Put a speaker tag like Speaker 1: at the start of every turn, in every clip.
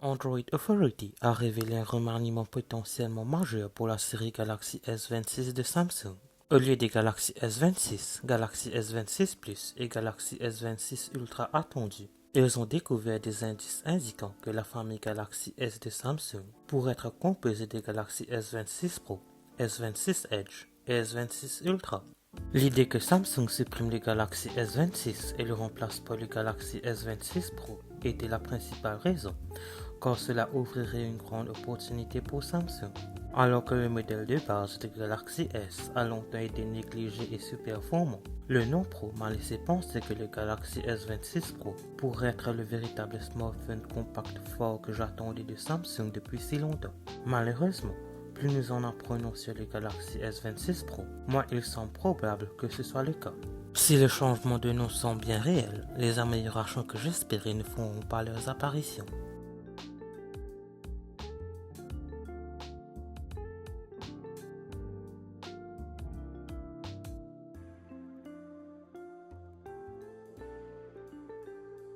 Speaker 1: Android Authority a révélé un remaniement potentiellement majeur pour la série Galaxy S26 de Samsung. Au lieu des Galaxy S26, Galaxy S26 Plus et Galaxy S26 Ultra attendus, ils ont découvert des indices indiquant que la famille Galaxy S de Samsung pourrait être composée des Galaxy S26 Pro, S26 Edge et S26 Ultra. L'idée que Samsung supprime le Galaxy S26 et le remplace par le Galaxy S26 Pro était la principale raison, car cela ouvrirait une grande opportunité pour Samsung. Alors que le modèle de base de Galaxy S a longtemps été négligé et sous-performant, le nom Pro m'a laissé penser que le Galaxy S26 Pro pourrait être le véritable smartphone compact fort que j'attendais de Samsung depuis si longtemps. Malheureusement, plus nous en apprenons sur le Galaxy S26 Pro, moins il semble probable que ce soit le cas. Si le changement de nom semble bien réel, les améliorations que j'espérais ne feront pas leurs apparitions.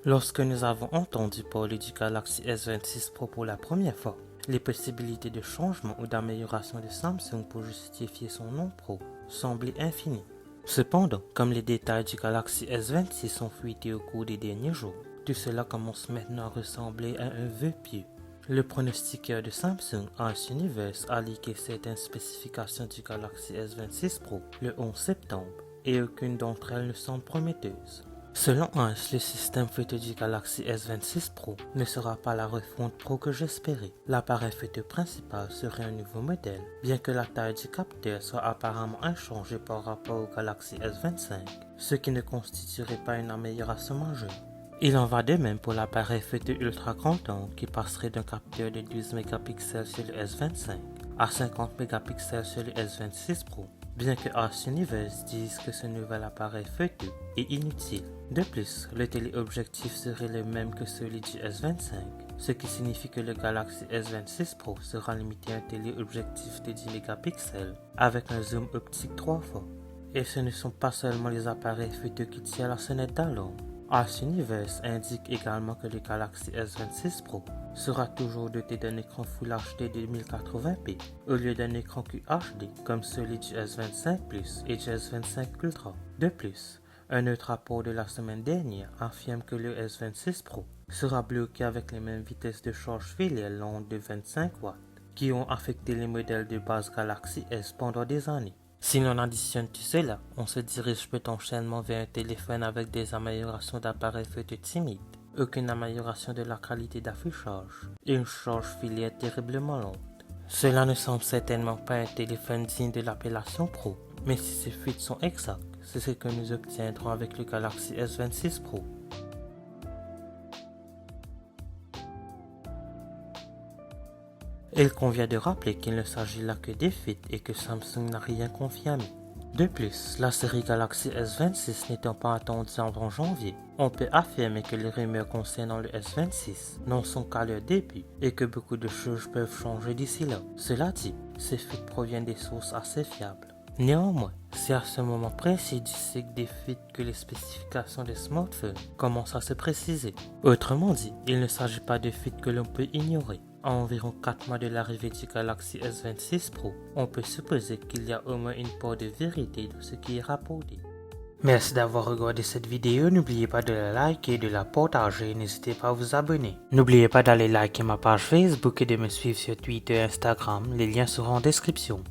Speaker 1: Lorsque nous avons entendu parler du Galaxy S26 Pro pour la première fois, les possibilités de changement ou d'amélioration de Samsung pour justifier son nom Pro semblaient infinies. Cependant, comme les détails du Galaxy S26 sont fuités au cours des derniers jours, tout cela commence maintenant à ressembler à un vœu pieux. Le pronostiqueur de Samsung, Ice Universe, a leaké certaines spécifications du Galaxy S26 Pro le 11 septembre, et aucune d'entre elles ne semble prometteuse. Selon Ice, le système photo du Galaxy S26 Pro ne sera pas la refonte Pro que j'espérais. L'appareil photo principal serait un nouveau modèle, bien que la taille du capteur soit apparemment inchangée par rapport au Galaxy S25, ce qui ne constituerait pas une amélioration majeure. Il en va de même pour l'appareil photo ultra grand angle qui passerait d'un capteur de 12 mégapixels sur le S25 à 50 mégapixels sur le S26 Pro, bien que Ice Universe dise que ce nouvel appareil photo est inutile. De plus, le téléobjectif serait le même que celui du S25, ce qui signifie que le Galaxy S26 Pro sera limité à un téléobjectif de 10 mégapixels avec un zoom optique 3 fois. Et ce ne sont pas seulement les appareils photo qui tirent la sonnette d'alarme. Ice Universe indique également que le Galaxy S26 Pro sera toujours doté d'un écran Full HD de 1080p au lieu d'un écran QHD comme celui du S25 Plus et du S25 Ultra. De plus, un autre rapport de la semaine dernière affirme que le S26 Pro sera bloqué avec les mêmes vitesses de charge filiale lente de 25 watts qui ont affecté les modèles de base Galaxy S pendant des années. Si l'on additionne tout cela, on se dirige potentiellement vers un téléphone avec des améliorations d'appareil photo timides, aucune amélioration de la qualité d'affichage et une charge filière terriblement lente. Cela ne semble certainement pas un téléphone digne de l'appellation Pro, mais si ces fuites sont exactes, c'est ce que nous obtiendrons avec le Galaxy S26 Pro. Il convient de rappeler qu'il ne s'agit là que des fuites et que Samsung n'a rien confirmé. De plus, la série Galaxy S26 n'étant pas attendue avant janvier, on peut affirmer que les rumeurs concernant le S26 n'en sont qu'à leur début et que beaucoup de choses peuvent changer d'ici là. Cela dit, ces fuites proviennent des sources assez fiables. Néanmoins, c'est à ce moment précis du cycle des fuites que les spécifications des smartphones commencent à se préciser. Autrement dit, il ne s'agit pas de fuites que l'on peut ignorer. À environ 4 mois de l'arrivée du Galaxy S26 Pro, on peut supposer qu'il y a au moins une part de vérité dans ce qui est rapporté. Merci d'avoir regardé cette vidéo, n'oubliez pas de la liker et de la partager, n'hésitez pas à vous abonner. N'oubliez pas d'aller liker ma page Facebook et de me suivre sur Twitter et Instagram, les liens seront en description.